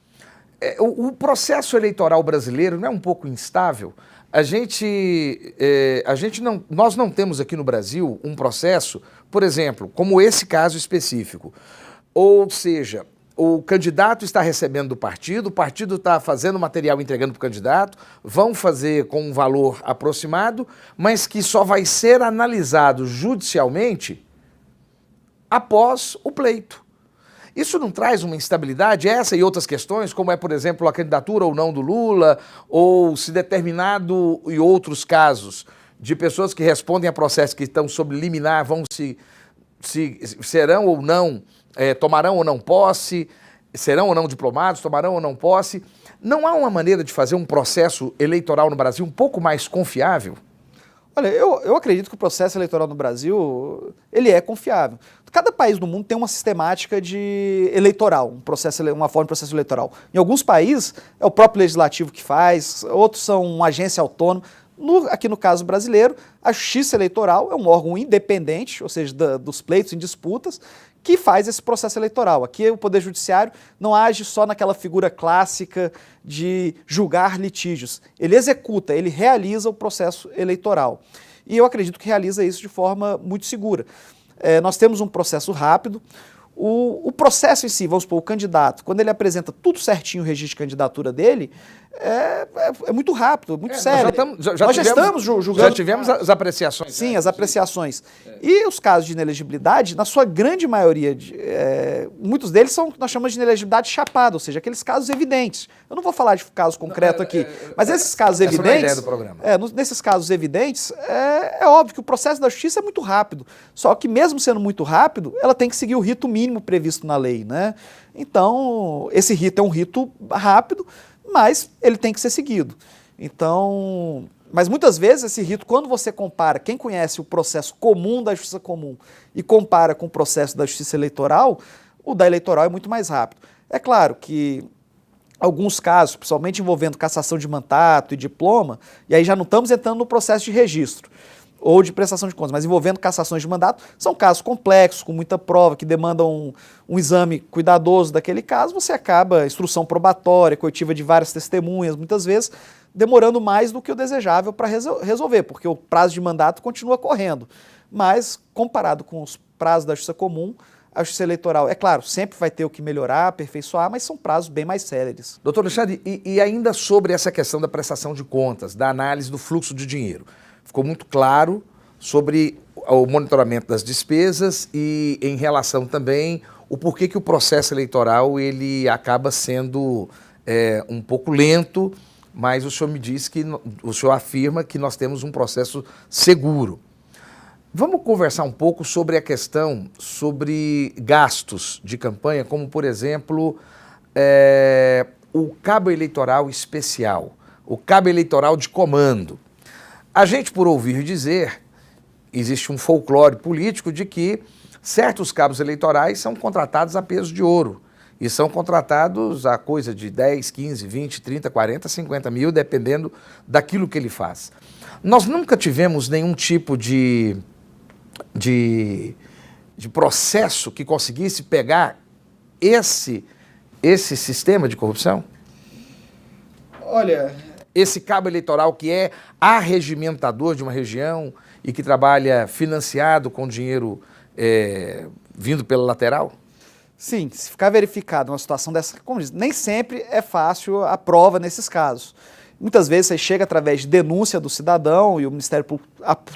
O processo eleitoral brasileiro não é um pouco instável? Nós não temos aqui no Brasil um processo, por exemplo, como esse caso específico. Ou seja, o candidato está recebendo do partido, o partido está fazendo material e entregando para o candidato, vão fazer com um valor aproximado, mas que só vai ser analisado judicialmente após o pleito. Isso não traz uma instabilidade, essa e outras questões, como por exemplo, a candidatura ou não do Lula, ou se determinado e outros casos de pessoas que respondem a processos que estão sob liminar, serão ou não, tomarão ou não posse, serão ou não diplomados, tomarão ou não posse. Não há uma maneira de fazer um processo eleitoral no Brasil um pouco mais confiável? Olha, eu acredito que o processo eleitoral no Brasil, ele é confiável. Cada país do mundo tem uma sistemática eleitoral, uma forma de processo eleitoral. Em alguns países, é o próprio legislativo que faz, outros são uma agência autônoma. Aqui no caso brasileiro, a Justiça Eleitoral é um órgão independente, ou seja, dos pleitos em disputas, que faz esse processo eleitoral. Aqui o Poder Judiciário não age só naquela figura clássica de julgar litígios. Ele executa, ele realiza o processo eleitoral. E eu acredito que realiza isso de forma muito segura. Nós temos um processo rápido, O processo em si, vamos supor, o candidato, quando ele apresenta tudo certinho o registro de candidatura dele, é muito rápido, muito sério. Nós já estamos julgando. Já tivemos as apreciações. Sim, as apreciações. E os casos de inelegibilidade, na sua grande maioria, muitos deles são o que nós chamamos de inelegibilidade chapada, ou seja, aqueles casos evidentes. Eu não vou falar de caso concreto aqui, mas esses casos evidentes. Essa é a ideia do programa. Nesses casos evidentes, é óbvio que o processo da justiça é muito rápido. Só que, mesmo sendo muito rápido, ela tem que seguir o rito mínimo previsto na lei, né? Então, esse rito é um rito rápido, mas ele tem que ser seguido. Então, mas muitas vezes esse rito, quando você compara, quem conhece o processo comum da justiça comum e compara com o processo da justiça eleitoral, o da eleitoral é muito mais rápido. É claro que alguns casos, principalmente envolvendo cassação de mandato e diploma, e aí já não estamos entrando no processo de registro ou de prestação de contas, mas envolvendo cassações de mandato, são casos complexos, com muita prova, que demandam um exame cuidadoso daquele caso, você acaba, instrução probatória, coitiva de várias testemunhas, muitas vezes, demorando mais do que o desejável para resolver, porque o prazo de mandato continua correndo. Mas, comparado com os prazos da justiça comum, a justiça eleitoral, é claro, sempre vai ter o que melhorar, aperfeiçoar, mas são prazos bem mais céleres. Doutor Alexandre, e ainda sobre essa questão da prestação de contas, da análise do fluxo de dinheiro, ficou muito claro sobre o monitoramento das despesas e em relação também o porquê que o processo eleitoral ele acaba sendo um pouco lento, mas o senhor me diz que o senhor afirma que nós temos um processo seguro. Vamos conversar um pouco sobre a questão sobre gastos de campanha, como por exemplo o cabo eleitoral especial, o cabo eleitoral de comando. A gente, por ouvir dizer, existe um folclore político de que certos cabos eleitorais são contratados a peso de ouro. E são contratados a coisa de 10, 15, 20, 30, 40, 50 mil, dependendo daquilo que ele faz. Nós nunca tivemos nenhum tipo de processo que conseguisse pegar esse sistema de corrupção? Olha, esse cabo eleitoral que é arregimentador de uma região e que trabalha financiado com dinheiro vindo pela lateral? Sim, se ficar verificado uma situação dessa, como diz, nem sempre é fácil a prova nesses casos. Muitas vezes você chega através de denúncia do cidadão e o Ministério Público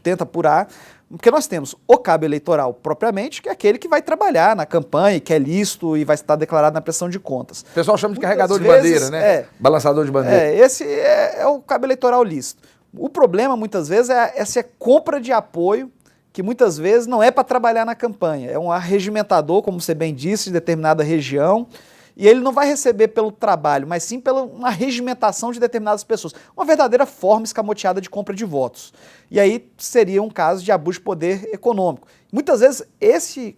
tenta apurar, porque nós temos o cabo eleitoral propriamente, que é aquele que vai trabalhar na campanha, que é lícito e vai estar declarado na prestação de contas. O pessoal chama de carregador de vezes, bandeira, né? Balançador de bandeira. Esse é o cabo eleitoral lícito. O problema, muitas vezes, é essa compra de apoio, que muitas vezes não é para trabalhar na campanha. É um arregimentador, como você bem disse, de determinada região, e ele não vai receber pelo trabalho, mas sim pela uma regimentação de determinadas pessoas. Uma verdadeira forma escamoteada de compra de votos. E aí seria um caso de abuso de poder econômico. Muitas vezes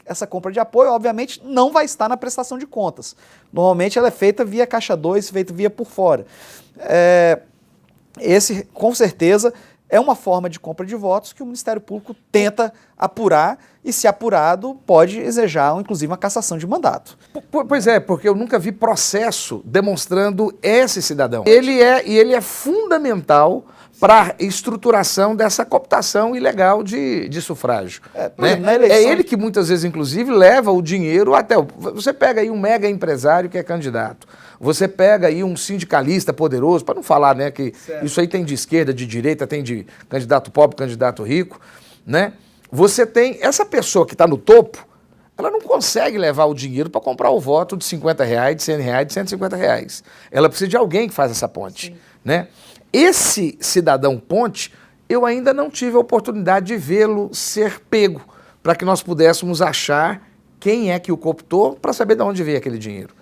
essa compra de apoio, obviamente, não vai estar na prestação de contas. Normalmente ela é feita via Caixa 2, feita via por fora. Esse, com certeza, é uma forma de compra de votos que o Ministério Público tenta apurar e, se apurado, pode exejar, inclusive, uma cassação de mandato. Pois é, porque eu nunca vi processo demonstrando esse cidadão. Ele é fundamental para a estruturação dessa cooptação ilegal de sufrágio. É ele que muitas vezes, inclusive, leva o dinheiro até... Você pega aí um mega empresário que é candidato. Você pega aí um sindicalista poderoso, para não falar, né, que isso aí tem de esquerda, de direita, tem de candidato pobre, candidato rico, né? Você tem essa pessoa que está no topo, ela não consegue levar o dinheiro para comprar o voto de R$50, de R$100, de R$150. Ela precisa de alguém que faz essa ponte, né? Esse cidadão ponte, eu ainda não tive a oportunidade de vê-lo ser pego, para que nós pudéssemos achar quem é que o cooptou para saber de onde veio aquele dinheiro.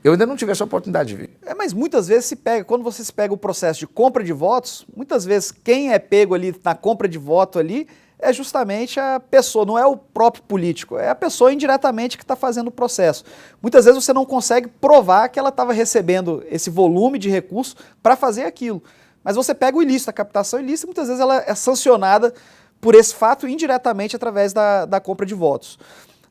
Eu ainda não tive essa oportunidade de ver. Mas muitas vezes quando você se pega o processo de compra de votos, muitas vezes quem é pego ali na compra de voto ali é justamente a pessoa, não é o próprio político, é a pessoa indiretamente que está fazendo o processo. Muitas vezes você não consegue provar que ela estava recebendo esse volume de recursos para fazer aquilo. Mas você pega o ilícito, a captação ilícita, muitas vezes ela é sancionada por esse fato indiretamente através da compra de votos.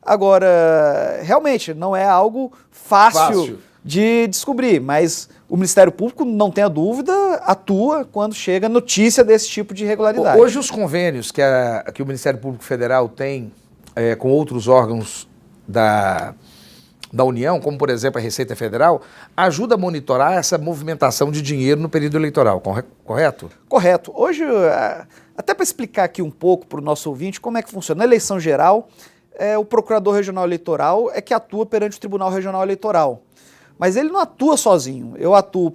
Agora, realmente, não é algo fácil de descobrir, mas o Ministério Público, não tenha dúvida, atua quando chega notícia desse tipo de irregularidade. Hoje os convênios que o Ministério Público Federal tem com outros órgãos da União, como por exemplo a Receita Federal, ajuda a monitorar essa movimentação de dinheiro no período eleitoral, correto? Correto. Hoje, até para explicar aqui um pouco para o nosso ouvinte como é que funciona. Na eleição geral, o Procurador Regional Eleitoral é que atua perante o Tribunal Regional Eleitoral. Mas ele não atua sozinho.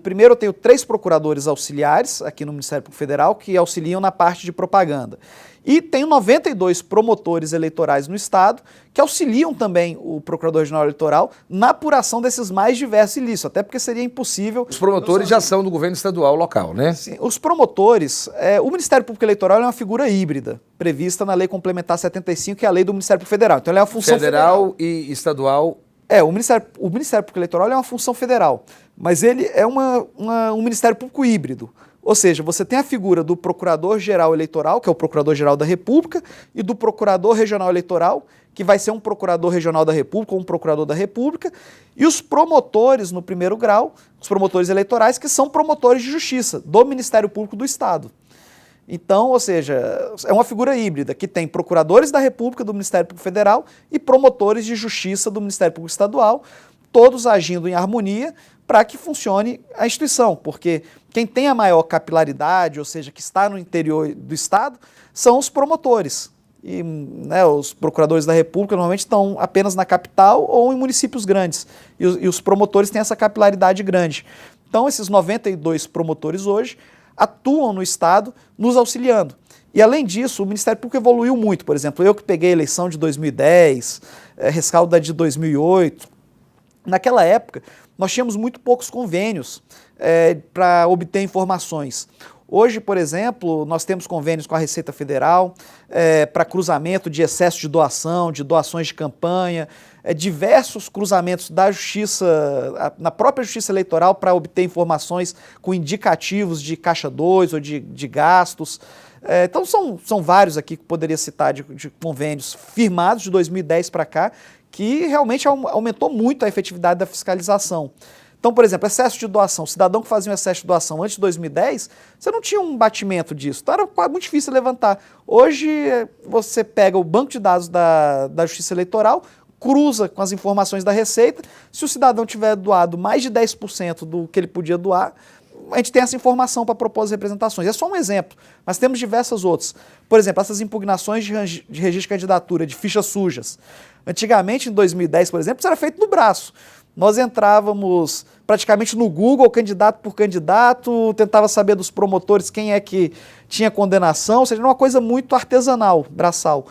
Primeiro eu tenho 3 procuradores auxiliares aqui no Ministério Público Federal que auxiliam na parte de propaganda. E tenho 92 promotores eleitorais no Estado que auxiliam também o Procurador Regional Eleitoral na apuração desses mais diversos ilícitos, até porque seria impossível... Os promotores já são do governo estadual local, né? Sim, os promotores, o Ministério Público Eleitoral é uma figura híbrida, prevista na Lei Complementar 75, que é a lei do Ministério Público Federal. Então ele é uma função federal e estadual... O Ministério Público Eleitoral é uma função federal, mas ele é um Ministério Público híbrido. Ou seja, você tem a figura do Procurador-Geral Eleitoral, que é o Procurador-Geral da República, e do Procurador Regional Eleitoral, que vai ser um Procurador Regional da República ou um Procurador da República, e os promotores no primeiro grau, os promotores eleitorais, que são promotores de justiça do Ministério Público do Estado. Então, ou seja, é uma figura híbrida que tem procuradores da República do Ministério Público Federal e promotores de justiça do Ministério Público Estadual, todos agindo em harmonia para que funcione a instituição, porque quem tem a maior capilaridade, ou seja, que está no interior do Estado, são os promotores. E os procuradores da República normalmente estão apenas na capital ou em municípios grandes, e os promotores têm essa capilaridade grande. Então, esses 92 promotores hoje atuam no Estado nos auxiliando. E, além disso, o Ministério Público evoluiu muito. Por exemplo, eu que peguei a eleição de 2010, rescaldo da de 2008, naquela época nós tínhamos muito poucos convênios para obter informações. Hoje, por exemplo, nós temos convênios com a Receita Federal para cruzamento de excesso de doação, de doações de campanha, diversos cruzamentos da Justiça, na própria Justiça Eleitoral, para obter informações com indicativos de Caixa 2 ou de gastos. Então são vários aqui que poderia citar de convênios firmados de 2010 para cá, que realmente aumentou muito a efetividade da fiscalização. Então, por exemplo, excesso de doação. O cidadão que fazia um excesso de doação antes de 2010, você não tinha um batimento disso. Então era muito difícil levantar. Hoje, você pega o banco de dados da Justiça Eleitoral, cruza com as informações da Receita. Se o cidadão tiver doado mais de 10% do que ele podia doar, a gente tem essa informação para propor as representações. É só um exemplo, mas temos diversas outras. Por exemplo, essas impugnações de registro de candidatura, de fichas sujas. Antigamente, em 2010, por exemplo, isso era feito no braço. Nós entrávamos praticamente no Google, candidato por candidato, tentava saber dos promotores quem é que tinha condenação, ou seja, era uma coisa muito artesanal, braçal.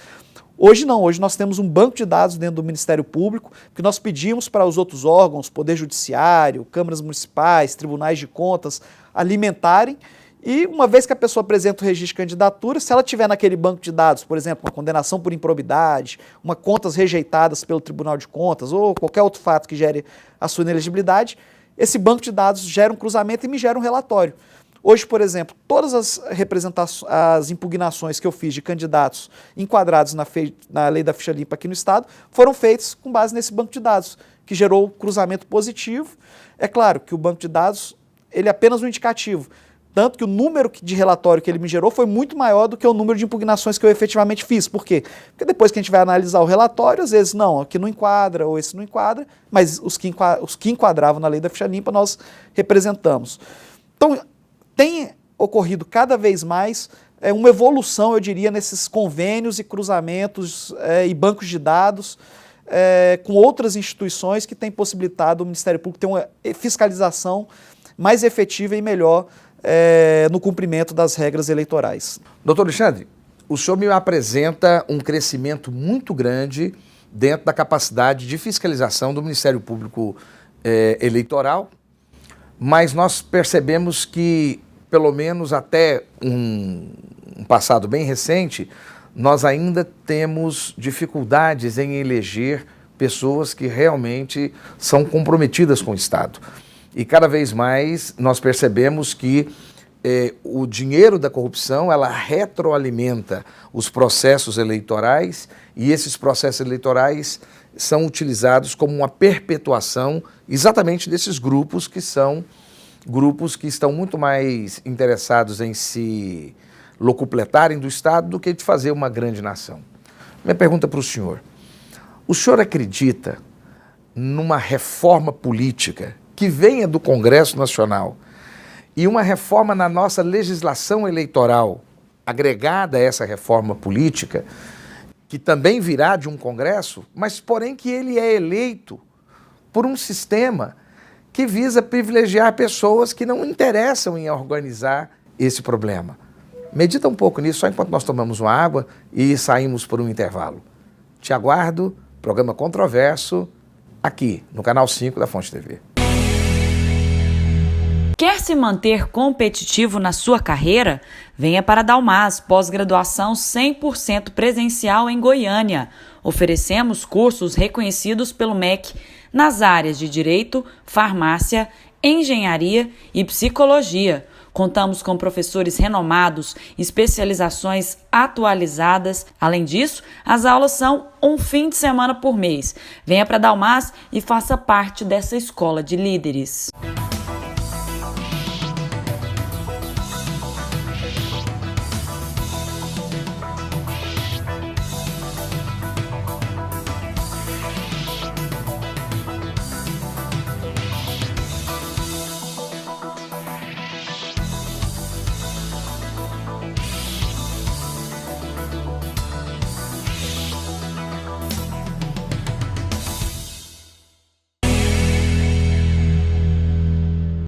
Hoje não, hoje nós temos um banco de dados dentro do Ministério Público, que nós pedimos para os outros órgãos, Poder Judiciário, câmaras municipais, tribunais de contas, alimentarem, e uma vez que a pessoa apresenta o registro de candidatura, se ela tiver naquele banco de dados, por exemplo, uma condenação por improbidade, contas rejeitadas pelo Tribunal de Contas ou qualquer outro fato que gere a sua inelegibilidade, esse banco de dados gera um cruzamento e me gera um relatório. Hoje, por exemplo, todas as impugnações que eu fiz de candidatos enquadrados na lei da ficha limpa aqui no Estado foram feitas com base nesse banco de dados, que gerou cruzamento positivo. É claro que o banco de dados ele é apenas um indicativo, tanto que o número de relatório que ele me gerou foi muito maior do que o número de impugnações que eu efetivamente fiz. Por quê? Porque depois que a gente vai analisar o relatório, às vezes, não, aqui não enquadra, ou esse não enquadra, mas os que enquadravam na lei da ficha limpa nós representamos. Então, tem ocorrido cada vez mais uma evolução, eu diria, nesses convênios e cruzamentos e bancos de dados com outras instituições que têm possibilitado o Ministério Público ter uma fiscalização mais efetiva e melhor no cumprimento das regras eleitorais. Doutor Alexandre, o senhor me apresenta um crescimento muito grande dentro da capacidade de fiscalização do Ministério Público Eleitoral, mas nós percebemos que, pelo menos até um passado bem recente, nós ainda temos dificuldades em eleger pessoas que realmente são comprometidas com o Estado. E cada vez mais nós percebemos que o dinheiro da corrupção, ela retroalimenta os processos eleitorais e esses processos eleitorais são utilizados como uma perpetuação exatamente desses grupos que são grupos que estão muito mais interessados em se locupletarem do Estado do que de fazer uma grande nação. Minha pergunta para o senhor acredita numa reforma política que venha do Congresso Nacional e uma reforma na nossa legislação eleitoral agregada a essa reforma política, que também virá de um Congresso, mas porém que ele é eleito por um sistema que visa privilegiar pessoas que não interessam em organizar esse problema. Medita um pouco nisso, só enquanto nós tomamos uma água e saímos por um intervalo. Te aguardo, programa Controverso, aqui no canal 5 da Fonte TV. Quer se manter competitivo na sua carreira? Venha para a Dalmas, pós-graduação 100% presencial em Goiânia. Oferecemos cursos reconhecidos pelo MEC nas áreas de Direito, Farmácia, Engenharia e Psicologia. Contamos com professores renomados, especializações atualizadas. Além disso, as aulas são um fim de semana por mês. Venha para a Dalmas e faça parte dessa escola de líderes.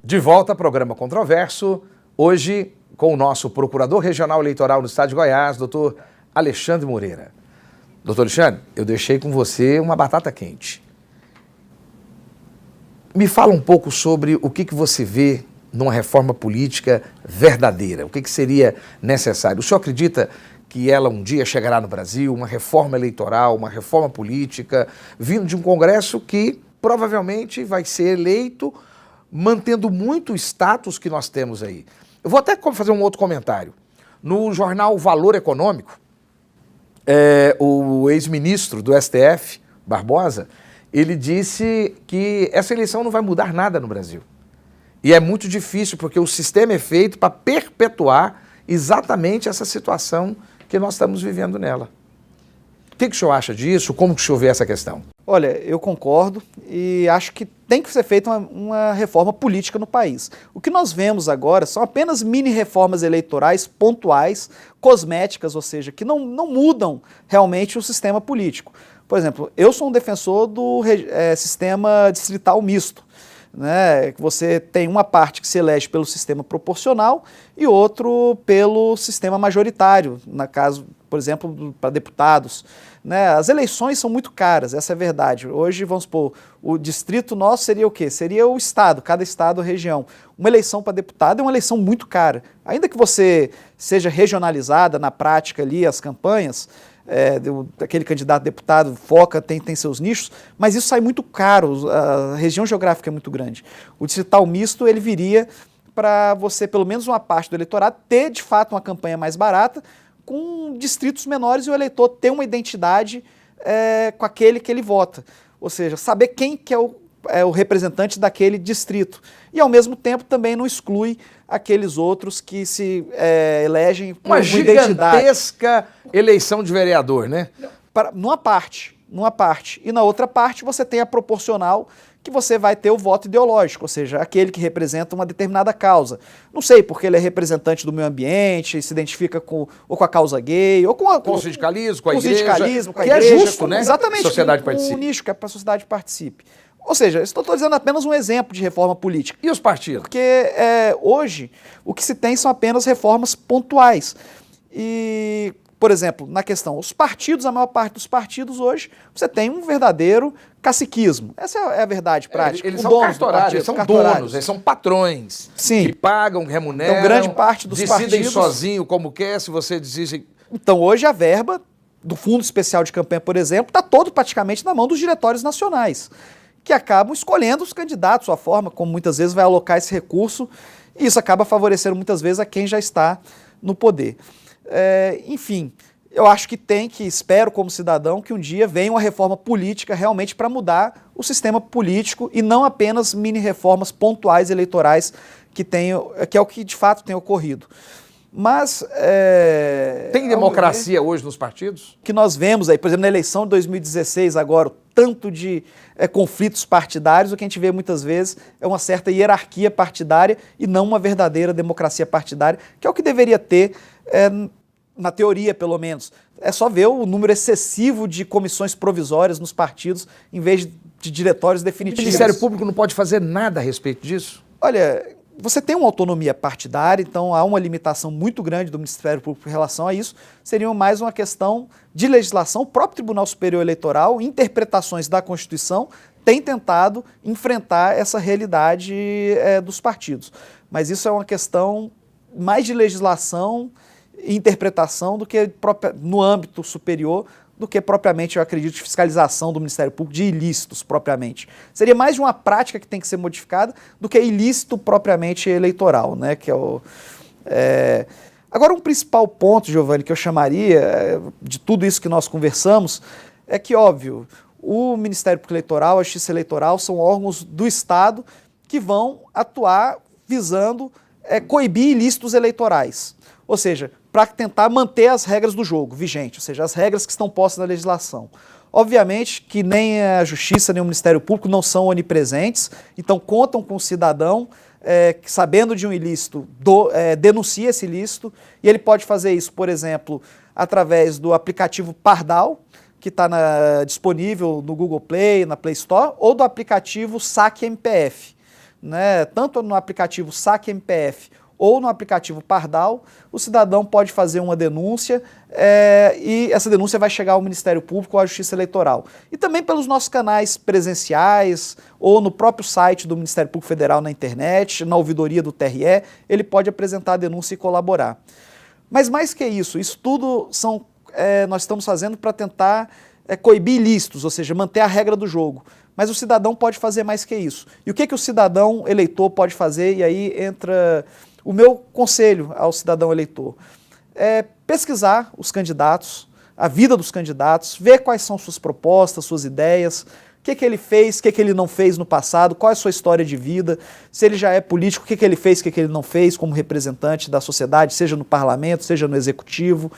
De volta ao programa Controverso, hoje com o nosso Procurador Regional Eleitoral no Estado de Goiás, doutor Alexandre Moreira. Doutor Alexandre, eu deixei com você uma batata quente. Me fala um pouco sobre o que você vê numa reforma política verdadeira, o que seria necessário. O senhor acredita que ela um dia chegará no Brasil, uma reforma eleitoral, uma reforma política, vindo de um Congresso que provavelmente vai ser eleito mantendo muito o status que nós temos aí? Eu vou até fazer um outro comentário. No jornal Valor Econômico, o ex-ministro do STF, Barbosa, ele disse que essa eleição não vai mudar nada no Brasil. E é muito difícil, porque o sistema é feito para perpetuar exatamente essa situação que nós estamos vivendo nela. O que o senhor acha disso? Como que o senhor vê essa questão? Olha, eu concordo e acho que tem que ser feita uma reforma política no país. O que nós vemos agora são apenas mini-reformas eleitorais pontuais, cosméticas, ou seja, que não mudam realmente o sistema político. Por exemplo, eu sou um defensor do sistema distrital misto, né? Você tem uma parte que se elege pelo sistema proporcional e outro pelo sistema majoritário, no caso, por exemplo, para deputados. Né? As eleições são muito caras, essa é a verdade. Hoje, vamos supor, o distrito nosso seria o quê? Seria o estado, cada estado ou região. Uma eleição para deputado é uma eleição muito cara. Ainda que você seja regionalizada na prática ali, as campanhas, aquele candidato a deputado foca, tem seus nichos, mas isso sai muito caro, a região geográfica é muito grande. O distrital misto, ele viria para você, pelo menos uma parte do eleitorado, ter de fato uma campanha mais barata, com distritos menores e o eleitor ter uma identidade com aquele que ele vota. Ou seja, saber quem que é o representante daquele distrito. E, ao mesmo tempo, também não exclui aqueles outros que se elegem por uma identidade. Gigantesca eleição de vereador, né? Numa parte. E na outra parte você tem a proporcional, que você vai ter o voto ideológico, ou seja, aquele que representa uma determinada causa. Não sei, porque ele é representante do meio ambiente, se identifica com a causa gay, ou com o sindicalismo, com a igreja, com a que igreja, é justo, né? Exatamente, a sociedade com participe. o nicho, que é para a sociedade participe. Ou seja, estou dizendo apenas um exemplo de reforma política. E os partidos? Porque hoje o que se tem são apenas reformas pontuais. E, por exemplo, na questão, os partidos, a maior parte dos partidos hoje, você tem um verdadeiro caciquismo. Essa é a verdade prática. Eles são cartorários, eles são donos, eles são patrões. Sim. Que pagam, remuneram, então, grande parte dos decidem partidos sozinho como quer, se você desiste. Então, hoje a verba do Fundo Especial de Campanha, por exemplo, está todo praticamente na mão dos diretórios nacionais, que acabam escolhendo os candidatos, a forma como muitas vezes vai alocar esse recurso, e isso acaba favorecendo muitas vezes a quem já está no poder. Enfim, eu acho que espero como cidadão, que um dia venha uma reforma política realmente para mudar o sistema político e não apenas mini-reformas pontuais eleitorais, que é o que de fato tem ocorrido. Mas... tem democracia hoje nos partidos? Que nós vemos aí, por exemplo, na eleição de 2016 agora, tanto de conflitos partidários, o que a gente vê muitas vezes é uma certa hierarquia partidária e não uma verdadeira democracia partidária, que é o que deveria ter, na teoria pelo menos. É só ver o número excessivo de comissões provisórias nos partidos em vez de diretórios O definitivos. Ministério Público não pode fazer nada a respeito disso? Olha, você tem uma autonomia partidária, então há uma limitação muito grande do Ministério Público em relação a isso. Seria mais uma questão de legislação. O próprio Tribunal Superior Eleitoral, interpretações da Constituição, tem tentado enfrentar essa realidade dos partidos. Mas isso é uma questão mais de legislação e interpretação do que no âmbito superior, do que propriamente, eu acredito, de fiscalização do Ministério Público de ilícitos propriamente. Seria mais de uma prática que tem que ser modificada do que ilícito propriamente eleitoral, né? Que Agora, um principal ponto, Giovanni, que eu chamaria de tudo isso que nós conversamos, é que, óbvio, o Ministério Público Eleitoral, a Justiça Eleitoral são órgãos do Estado que vão atuar visando coibir ilícitos eleitorais. Ou seja, para tentar manter as regras do jogo vigentes, ou seja, as regras que estão postas na legislação. Obviamente que nem a Justiça nem o Ministério Público não são onipresentes, então contam com o cidadão que, sabendo de um ilícito, denuncia esse ilícito, e ele pode fazer isso, por exemplo, através do aplicativo Pardal, que está disponível no Google Play, na Play Store, ou do aplicativo Saque MPF. Né? Tanto no aplicativo Saque MPF ou no aplicativo Pardal, o cidadão pode fazer uma denúncia e essa denúncia vai chegar ao Ministério Público ou à Justiça Eleitoral. E também pelos nossos canais presenciais ou no próprio site do Ministério Público Federal na internet, na ouvidoria do TRE, ele pode apresentar a denúncia e colaborar. Mas mais que isso tudo nós estamos fazendo para tentar coibir ilícitos, ou seja, manter a regra do jogo. Mas o cidadão pode fazer mais que isso. E o que o cidadão eleitor pode fazer? E aí entra o meu conselho ao cidadão eleitor. Pesquisar os candidatos, a vida dos candidatos, ver quais são suas propostas, suas ideias, o que ele fez, o que ele não fez no passado, qual é a sua história de vida, se ele já é político, o que ele fez, o que ele não fez como representante da sociedade, seja no parlamento, seja no executivo,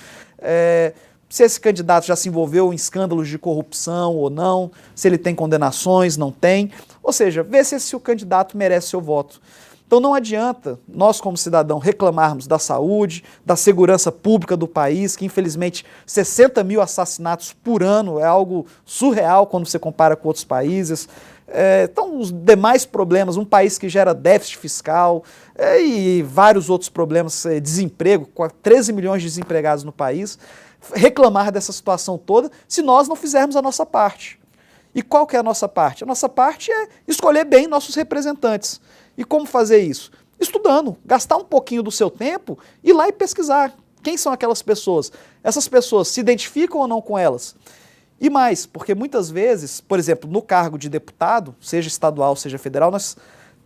se esse candidato já se envolveu em escândalos de corrupção ou não, se ele tem condenações, não tem, ou seja, ver se o candidato merece seu voto. Então não adianta nós, como cidadão, reclamarmos da saúde, da segurança pública do país, que infelizmente 60 mil assassinatos por ano é algo surreal quando você compara com outros países. Então os demais problemas, um país que gera déficit fiscal e vários outros problemas, desemprego, 13 milhões de desempregados no país, reclamar dessa situação toda se nós não fizermos a nossa parte. E qual que é a nossa parte? A nossa parte é escolher bem nossos representantes. E como fazer isso? Estudando, gastar um pouquinho do seu tempo e ir lá e pesquisar. Quem são aquelas pessoas? Essas pessoas se identificam ou não com elas? E mais, porque muitas vezes, por exemplo, no cargo de deputado, seja estadual, seja federal, nós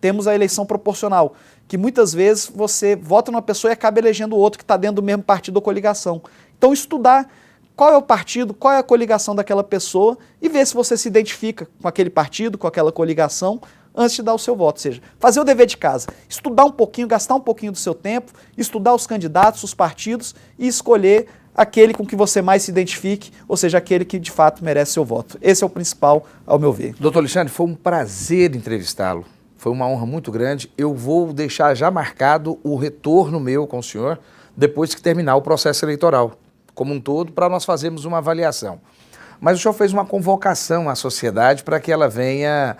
temos a eleição proporcional, que muitas vezes você vota numa pessoa e acaba elegendo outro que está dentro do mesmo partido ou coligação. Então estudar qual é o partido, qual é a coligação daquela pessoa e ver se você se identifica com aquele partido, com aquela coligação, antes de dar o seu voto. Ou seja, fazer o dever de casa, estudar um pouquinho, gastar um pouquinho do seu tempo, estudar os candidatos, os partidos e escolher aquele com que você mais se identifique, ou seja, aquele que de fato merece seu voto. Esse é o principal, ao meu ver. Doutor Alexandre, foi um prazer entrevistá-lo. Foi uma honra muito grande. Eu vou deixar já marcado o retorno meu com o senhor depois que terminar o processo eleitoral como um todo, para nós fazermos uma avaliação. Mas o senhor fez uma convocação à sociedade para que ela venha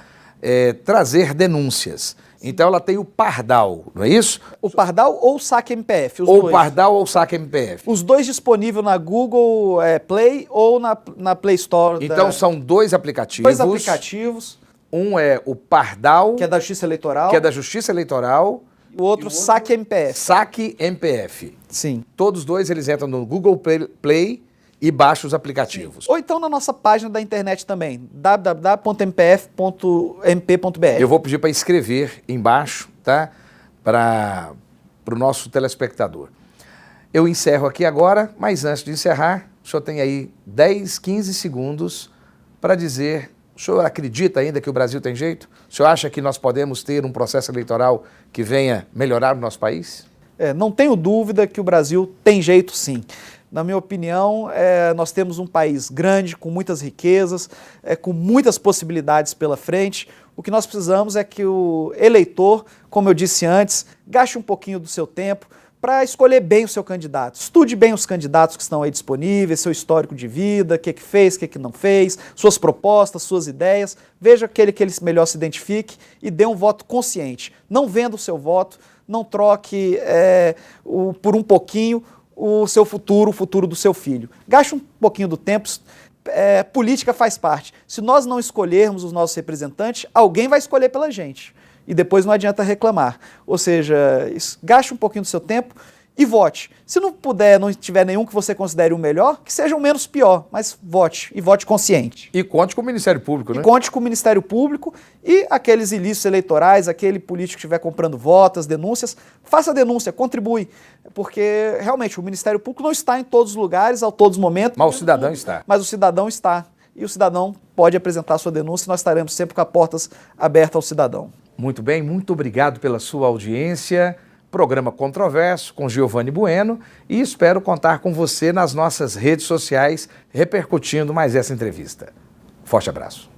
trazer denúncias. Então ela tem o Pardal, não é isso? O Pardal ou o Saque MPF, os ou dois. O Pardal ou o Saque MPF. Os dois disponíveis na Google Play ou na Play Store. Então são dois aplicativos. Dois aplicativos. Um é o Pardal, que é da Justiça Eleitoral. Que é da Justiça Eleitoral. O outro, Saque MPF. Saque MPF. Sim. Todos dois eles entram no Google Play e baixam os aplicativos. Ou então na nossa página da internet também, www.mpf.mp.br. Eu vou pedir para escrever embaixo, tá? Para o nosso telespectador. Eu encerro aqui agora, mas antes de encerrar, o senhor tem aí 10, 15 segundos para dizer: o senhor acredita ainda que o Brasil tem jeito? O senhor acha que nós podemos ter um processo eleitoral que venha melhorar o nosso país? Não tenho dúvida que o Brasil tem jeito sim. Na minha opinião, nós temos um país grande, com muitas riquezas, com muitas possibilidades pela frente. O que nós precisamos é que o eleitor, como eu disse antes, gaste um pouquinho do seu tempo para escolher bem o seu candidato. Estude bem os candidatos que estão aí disponíveis, seu histórico de vida, o que fez, o que não fez, suas propostas, suas ideias. Veja aquele que ele melhor se identifique e dê um voto consciente. Não venda o seu voto, não troque por um pouquinho o seu futuro, o futuro do seu filho. Gaste um pouquinho do tempo. Política faz parte. Se nós não escolhermos os nossos representantes, alguém vai escolher pela gente. E depois não adianta reclamar. Ou seja, gaste um pouquinho do seu tempo e vote. Se não puder, não tiver nenhum que você considere o melhor, que seja o menos pior, mas vote, e vote consciente. E conte com o Ministério Público, né? E conte com o Ministério Público e aqueles ilícitos eleitorais, aquele político que estiver comprando votos, denúncias, faça a denúncia, contribui. Porque, realmente, o Ministério Público não está em todos os lugares, a todos os momentos. Mas o cidadão está. Mas o cidadão está. E o cidadão pode apresentar a sua denúncia e nós estaremos sempre com as portas abertas ao cidadão. Muito bem, muito obrigado pela sua audiência. Programa Controverso com Giovanni Bueno e espero contar com você nas nossas redes sociais repercutindo mais essa entrevista. Forte abraço.